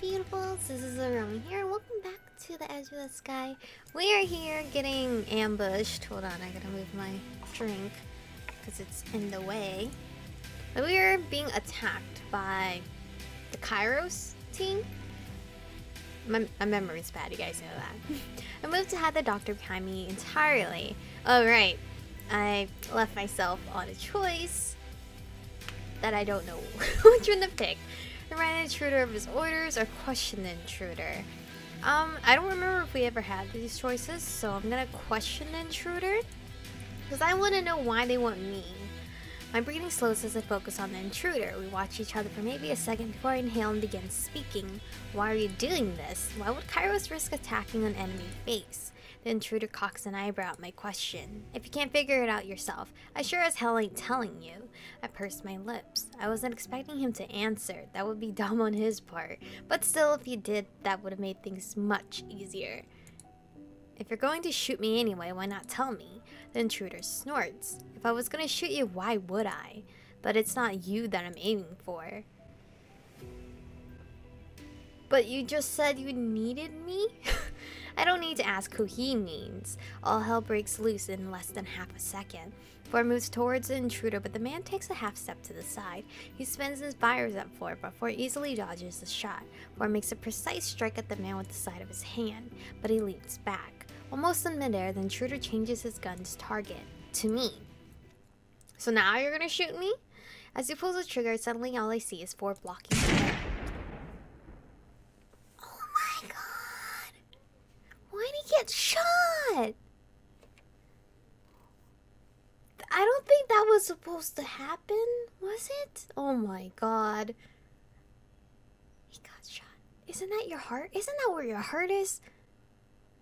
beautifuls, this is Aromie here. Welcome back to the Edge of the Sky. We are here getting ambushed. Hold on, I gotta move my drink because it's in the way. But we are being attacked by the Kairos team. My memory's bad, you guys know that. I moved to hide the doctor behind me entirely. Oh right, I left myself on a choice that I don't know which one to pick. Remind the intruder of his orders or question the intruder. I don't remember if we ever had these choices, so I'm gonna question the intruder because I want to know why they want me. My breathing slows as I focus on the intruder. We watch each other for maybe a second before I inhale and begin speaking. Why are you doing this? Why would Kairos risk attacking an enemy base? The intruder cocks an eyebrow at my question. If you can't figure it out yourself, I sure as hell ain't telling you. I pursed my lips. I wasn't expecting him to answer. That would be dumb on his part. But still, if he did, that would have made things much easier. If you're going to shoot me anyway, why not tell me? The intruder snorts. If I was gonna shoot you, why would I? But it's not you that I'm aiming for. But you just said you needed me? I don't need to ask who he means. All hell breaks loose in less than half a second. Four moves towards the intruder, but the man takes a half step to the side. He spins and fires at Four, but Four easily dodges the shot. Four makes a precise strike at the man with the side of his hand, but he leaps back. Almost in midair, the intruder changes his gun's target to me. So now you're gonna shoot me? As he pulls the trigger, suddenly all I see is Four blocking the head. Why'd he get shot? I don't think that was supposed to happen, was it? Oh my god. He got shot. Isn't that your heart? Isn't that where your heart is?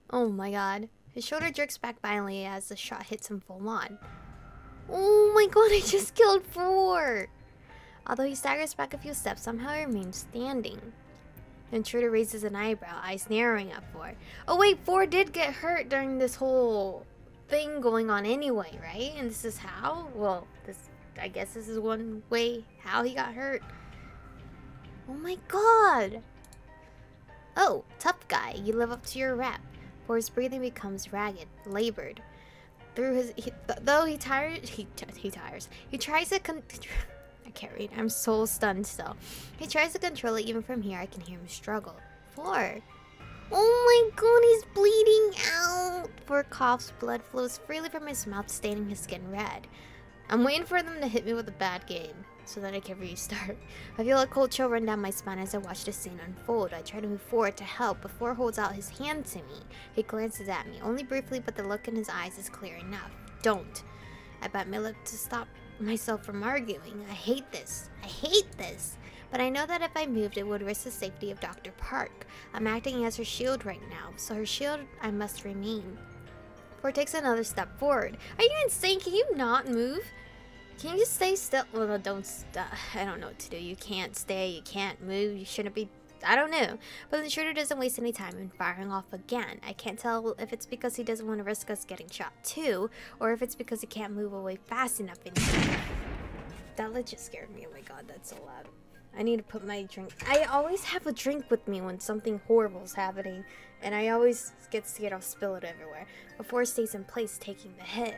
Oh my god. His shoulder jerks back violently as the shot hits him full on. Oh my god, I just killed Four. Although he staggers back a few steps, somehow he remains standing. The intruder raises an eyebrow, eyes narrowing at Four. Oh wait, Four did get hurt during this whole thing going on anyway, right? And this is how? Well, I guess this is one way how he got hurt. Oh my god! Oh, tough guy, you live up to your rep. Four's breathing becomes ragged, labored. Through his, though he tires. He tries to I can't read. I'm so stunned still. He tries to control it. Even from here, I can hear him struggle. Four. Oh my god, he's bleeding out. Four coughs. Blood flows freely from his mouth, staining his skin red. I'm waiting for them to hit me with a bad game so that I can restart. I feel a cold chill run down my spine as I watch the scene unfold. I try to move forward to help, but Four holds out his hand to me. He glances at me, only briefly, but the look in his eyes is clear enough. Don't. I bite my lip to stop myself from arguing. I hate this. I hate this. But I know that if I moved, it would risk the safety of Dr. Park. I'm acting as her shield right now, so her shield I must remain. Four takes another step forward. Are you insane? Can you not move? Can you just stay still? Well, no, don't. I don't know what to do. You can't stay. You can't move. You shouldn't be. I don't know. But the intruder doesn't waste any time in firing off again. I can't tell if it's because he doesn't want to risk us getting shot too, or if it's because he can't move away fast enough anymore. That legit scared me. Oh my god, that's so loud. I need to put my drink. I always have a drink with me when something horrible is happening, and I always get scared I'll spill it everywhere. Before it stays in place, taking the hit.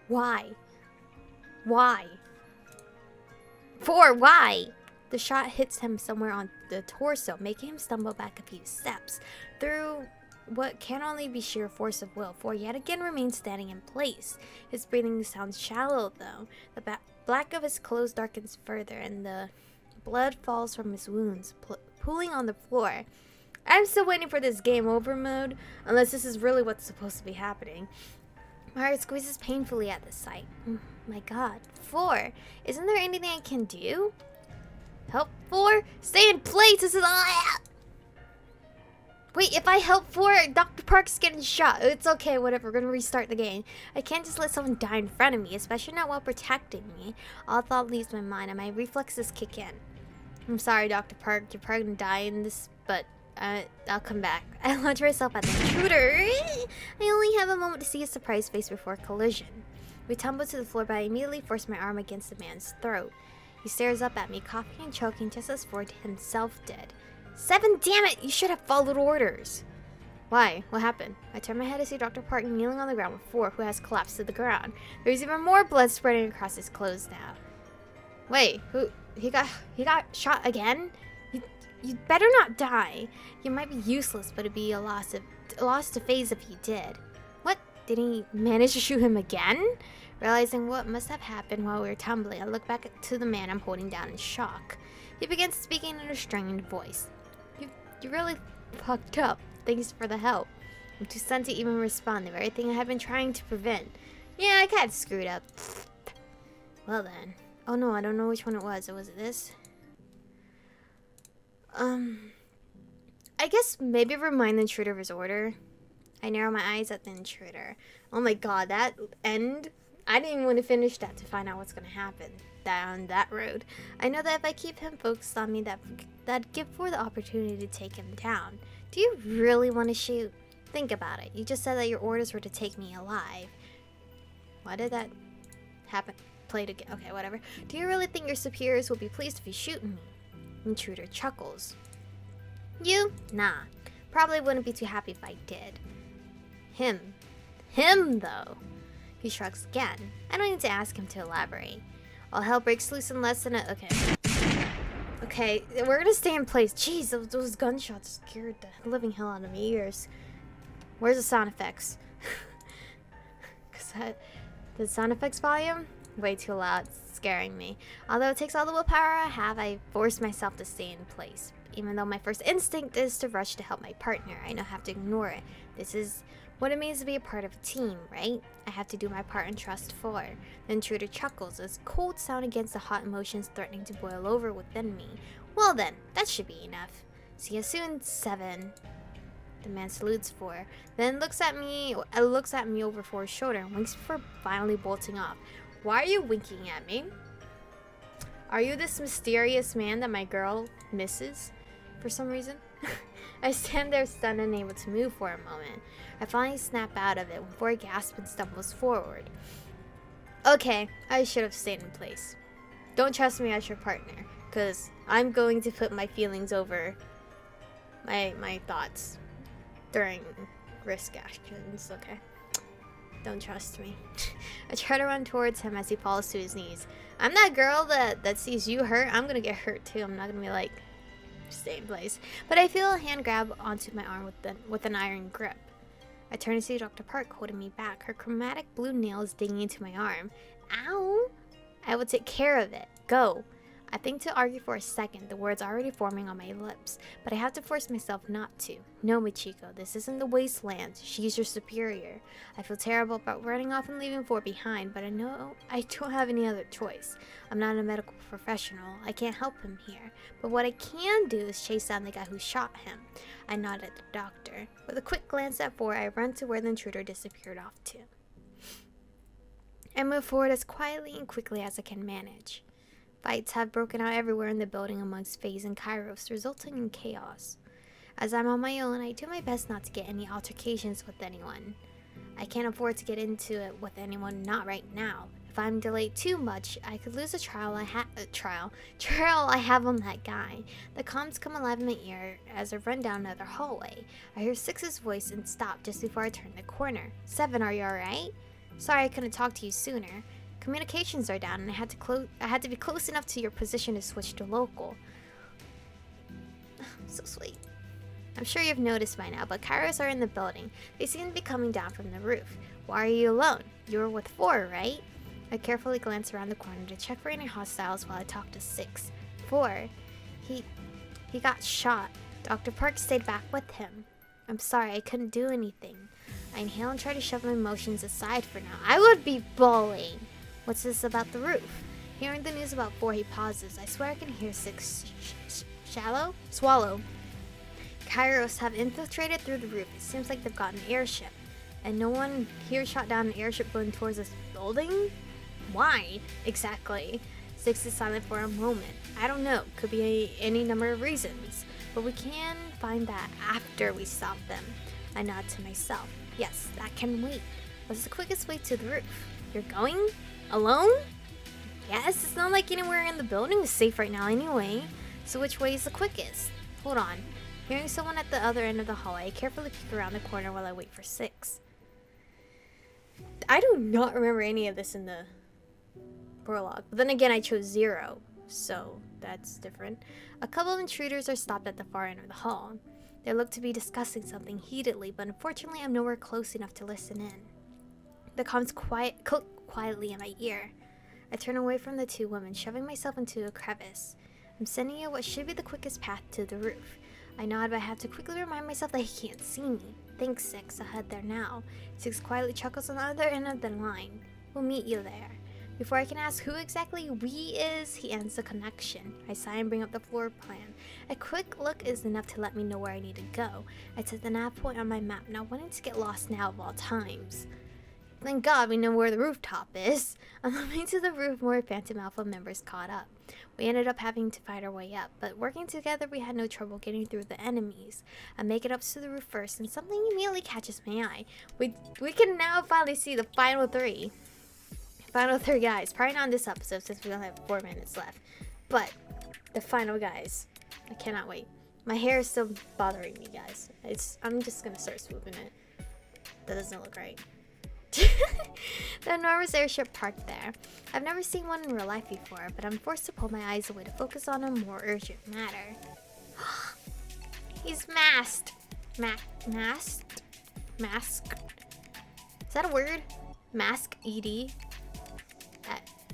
Why? Why? Four, why? The shot hits him somewhere on the torso, making him stumble back a few steps. Through what can only be sheer force of will, Four yet again remains standing in place. His breathing sounds shallow, though. The black of his clothes darkens further, and the blood falls from his wounds, pooling on the floor. I'm still waiting for this game over mode, unless this is really what's supposed to be happening. My heart squeezes painfully at the sight. My god. Four. Isn't there anything I can do? Help Four? Stay in place! This is... Wait, if I help Four, Dr. Park's getting shot. It's okay, whatever. We're gonna restart the game. I can't just let someone die in front of me, especially not while protecting me. All thought leaves my mind and my reflexes kick in. I'm sorry, Dr. Park. You're probably gonna die in this, but... I'll come back. I launch myself at the intruder. I only have a moment to see his surprised face before collision. We tumble to the floor, but I immediately force my arm against the man's throat. He stares up at me, coughing and choking just as Ford himself did. 7, damn it! You should have followed orders! Why? What happened? I turn my head to see Dr. Park kneeling on the ground with 4, who has collapsed to the ground. There's even more blood spreading across his clothes now. Wait, who? He got shot again? You'd better not die. You might be useless, but it'd be a loss to phase if he did. What? Did he manage to shoot him again? Realizing what must have happened while we were tumbling, I look back to the man I'm holding down in shock. He begins speaking in a strained voice. You really fucked up. Thanks for the help. I'm too stunned to even respond. The very thing I have been trying to prevent. Yeah, I got screwed up. Well then. Oh no, I don't know which one it was. Was it this? I guess maybe remind the intruder of his order. I narrow my eyes at the intruder. Oh my god, that end. I didn't even want to finish that to find out what's gonna happen down that road. I know that if I keep him focused on me, that'd give Ford the opportunity to take him down. Do you really want to shoot? Think about it. You just said that your orders were to take me alive. Why did that happen? Played again. Okay, whatever. Do you really think your superiors will be pleased if you shoot me? Intruder chuckles. You? Nah. Probably wouldn't be too happy if I did. Him, though. He shrugs again. I don't need to ask him to elaborate. All hell breaks loose in less than a... Okay, we're gonna stay in place. Jeez, those gunshots scared the living hell out of my ears. Where's the sound effects? The sound effects volume? Way too loud, it's scaring me. Although it takes all the willpower I have, I force myself to stay in place. Even though my first instinct is to rush to help my partner, I know I have to ignore it. This is what it means to be a part of a team, right? I have to do my part and trust Ford. The intruder chuckles as cold sound against the hot emotions threatening to boil over within me. Well then, that should be enough. See you soon, 7. The man salutes Ford, then looks at me over Ford's shoulder and winks before finally bolting off. Why are you winking at me? Are you this mysterious man that my girl misses for some reason? I stand there stunned and unable to move for a moment. I finally snap out of it when Ford gasps and stumbles forward. Okay, I should have stayed in place. Don't trust me as your partner, because I'm going to put my feelings over my thoughts during risk actions, okay? Don't trust me. I try to run towards him as he falls to his knees. I'm that girl that sees you hurt. I'm gonna get hurt too. I'm not gonna be like, stay in place. But I feel a hand grab onto my arm with an iron grip. I turn to see Dr. Park holding me back. Her chromatic blue nails digging into my arm. Ow! I will take care of it. Go. I think to argue for a second, the words already forming on my lips, but I have to force myself not to. No, Michiko, this isn't the wasteland. She's your superior. I feel terrible about running off and leaving Ford behind, but I know I don't have any other choice. I'm not a medical professional. I can't help him here. But what I can do is chase down the guy who shot him. I nod at the doctor. With a quick glance at Ford, I run to where the intruder disappeared off to. I move forward as quietly and quickly as I can manage. Fights have broken out everywhere in the building amongst FaZe and Kairos, resulting in chaos. As I'm on my own, I do my best not to get any altercations with anyone. I can't afford to get into it with anyone, not right now. If I'm delayed too much, I could lose a trail I have on that guy. The comms come alive in my ear as I run down another hallway. I hear 6's voice and stop just before I turn the corner. 7, are you alright? Sorry I couldn't talk to you sooner. Communications are down and I had to be close enough to your position to switch to local. So sweet. I'm sure you've noticed by now, but Kairos are in the building. They seem to be coming down from the roof. Why are you alone? You were with 4, right? I carefully glance around the corner to check for any hostiles while I talk to 6. 4. He got shot. Dr. Park stayed back with him. I'm sorry, I couldn't do anything. I inhale and try to shove my emotions aside for now. I would be bawling. What's this about the roof? Hearing the news about 4, he pauses. I swear I can hear 6 swallow. Kairos have infiltrated through the roof. It seems like they've got an airship. And no one here shot down an airship going towards this building? Why, exactly? 6 is silent for a moment. I don't know. Could be any number of reasons. But we can find that after we stop them. I nod to myself. Yes, that can wait. What's the quickest way to the roof? You're going? Alone? Yes, it's not like anywhere in the building is safe right now anyway. So which way is the quickest? Hold on. Hearing someone at the other end of the hallway, I carefully peek around the corner while I wait for 6. I do not remember any of this in the prologue. But then again, I chose 0. So that's different. A couple of intruders are stopped at the far end of the hall. They look to be discussing something heatedly, but unfortunately I'm nowhere close enough to listen in. The comms quietly in my ear. I turn away from the 2 women, shoving myself into a crevice. I'm sending you what should be the quickest path to the roof. I nod, but I have to quickly remind myself that he can't see me. Thanks, 6. I'll head there now. 6 quietly chuckles on the other end of the line. We'll meet you there. Before I can ask who exactly we is, he ends the connection. I sigh and bring up the floor plan. A quick look is enough to let me know where I need to go. I set the nav point on my map, not wanting to get lost now of all times. Thank God we know where the rooftop is. On the way to the roof, more Phantom Alpha members caught up. We ended up having to fight our way up, but working together we had no trouble getting through the enemies. I make it up to the roof first, and something immediately catches my eye. We can now finally see the final 3. Final 3 guys. Probably not in this episode since we only have 4 minutes left. But the final guys. I cannot wait. My hair is still bothering me, guys. I'm just gonna start swooping it. That doesn't look right. The enormous airship parked there. I've never seen one in real life before, but I'm forced to pull my eyes away to focus on a more urgent matter. He's masked. Masked? Masked? Is that a word? Mask ED?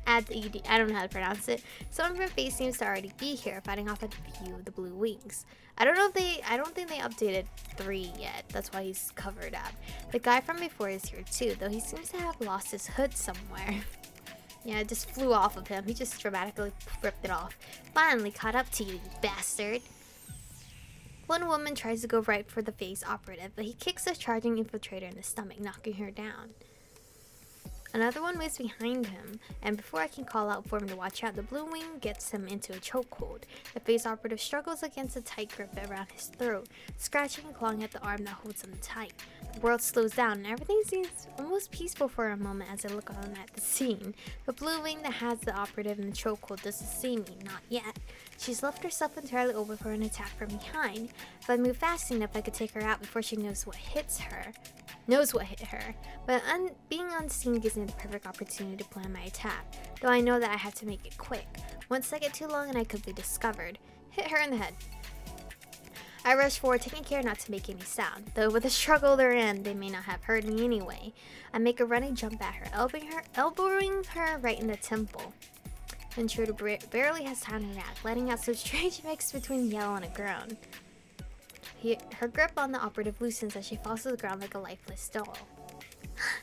Add the ED. I don't know how to pronounce it. Someone from base seems to already be here, fighting off a few of the blue wings. I don't think they updated 3 yet. That's why he's covered up. The guy from before is here too, though he seems to have lost his hood somewhere. Yeah, it just flew off of him. He just dramatically ripped it off. Finally caught up to you, you bastard. One woman tries to go right for the face operative, but he kicks a charging infiltrator in the stomach, knocking her down. Another one moves behind him, and before I can call out for him to watch out, the blue wing gets him into a chokehold. The face operative struggles against a tight grip around his throat, scratching and clawing at the arm that holds him tight. The world slows down, and everything seems almost peaceful for a moment as I look on at the scene. The blue wing that has the operative in the chokehold doesn't see me, not yet. She's left herself entirely open for an attack from behind. If I move fast enough, I could take her out before she knows what hit her. But being unseen gives me the perfect opportunity to plan my attack, though I know that I have to make it quick. Once I get too long and I could be discovered. Hit her in the head. I rush forward, taking care not to make any sound, though with the struggle they're in, they may not have heard me anyway. I make a running jump at her, elbowing her right in the temple. The intruder barely has time to react, letting out some strange mix between yell and a groan. Her grip on the operative loosens as she falls to the ground like a lifeless doll.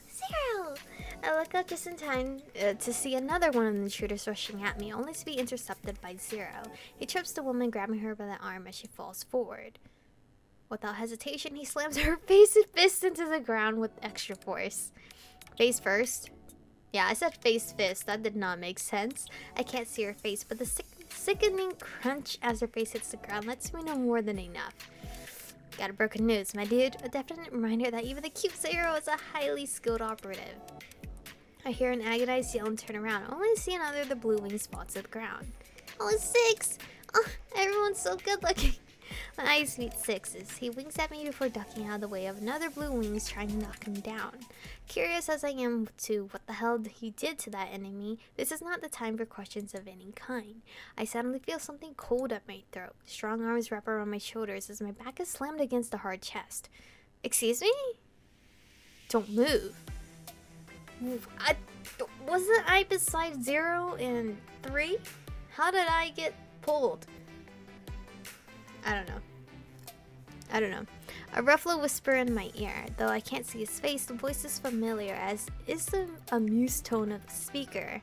0! I look up just in time to see another one of the intruders rushing at me, only to be intercepted by 0. He trips the woman, grabbing her by the arm as she falls forward. Without hesitation, he slams her face and fist into the ground with extra force. Face first. Yeah, I said face fist. That did not make sense. I can't see her face, but the sickening crunch as her face hits the ground lets me know more than enough. Got a broken nose, my dude. A definite reminder that even the cute 0 is a highly skilled operative. I hear an agonized yell and turn around, only to see another of the blue wings fall to the ground. Oh, 6! Oh, everyone's so good looking. My eyes meet 6's. He winks at me before ducking out of the way of another blue wings trying to knock him down. Curious as I am to what the hell he did to that enemy, this is not the time for questions of any kind. I suddenly feel something cold at my throat. Strong arms wrap around my shoulders as my back is slammed against the hard chest. Excuse me? Don't move. Wasn't I beside 0 and 3? How did I get pulled? I don't know. A ruffled whisper in my ear. Though I can't see his face, the voice is familiar, as is the amused tone of the speaker.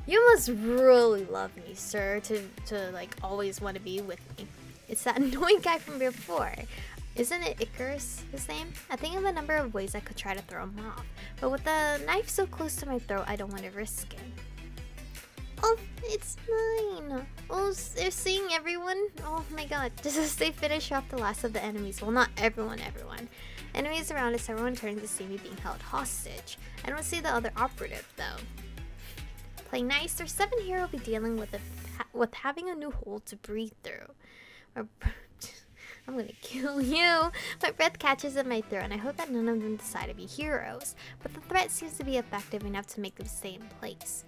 You must really love me, sir, to like always want to be with me. It's that annoying guy from before. Isn't it Icarus, his name? I think of a number of ways I could try to throw him off, but with the knife so close to my throat, I don't want to risk it. Oh, it's mine. Oh, they're seeing everyone. Oh my god. Just as they finish off the last of the enemies. Well, not everyone. Enemies around us, everyone turns to see me being held hostage. I don't see the other operative, though. Play nice. There's 7 here will be dealing with having a new hole to breathe through. I'm gonna kill you. My breath catches in my throat, and I hope that none of them decide to be heroes. But the threat seems to be effective enough to make them stay in place.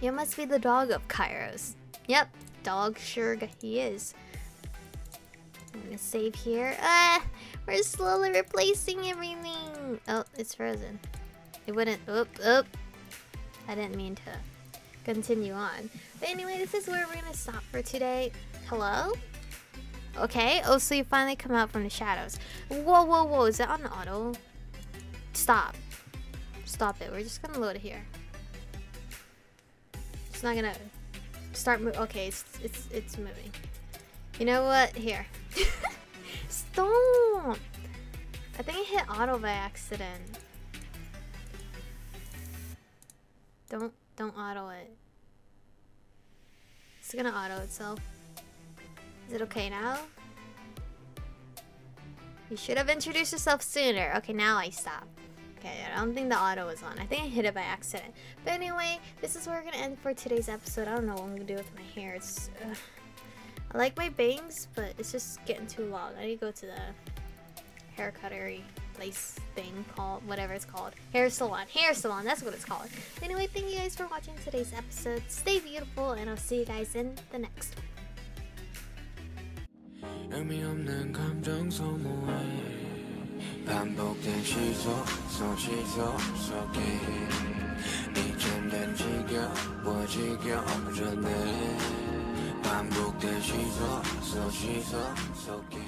You must be the dog of Kairos. Yep, dog sure he is. I'm gonna save here. We're slowly replacing everything. Oh, it's frozen. It wouldn't. Oop. I didn't mean to continue on. But anyway, this is where we're gonna stop for today. Hello? Okay. Oh, so you finally come out from the shadows. Whoa. Is that on auto? Stop. Stop it. We're just gonna load it here. It's not gonna start moving. Okay, it's moving. You know what? Here. Stop. I think I hit auto by accident. Don't auto it. It's gonna auto itself. Is it okay now? You should have introduced yourself sooner. Okay, now I stop. Okay, I don't think the auto is on. I think I hit it by accident. But anyway, this is where we're gonna end for today's episode. I don't know what I'm gonna do with my hair. It's I like my bangs, but it's just getting too long. I need to go to the hair cuttery place thing called whatever it's called. Hair salon, that's what it's called. Anyway, thank you guys for watching today's episode. Stay beautiful, and I'll see you guys in the next one. 의미 없는 감정 소모에 반복된 시소 속에 이젠 된 지겨워지게 반복된 시소 속에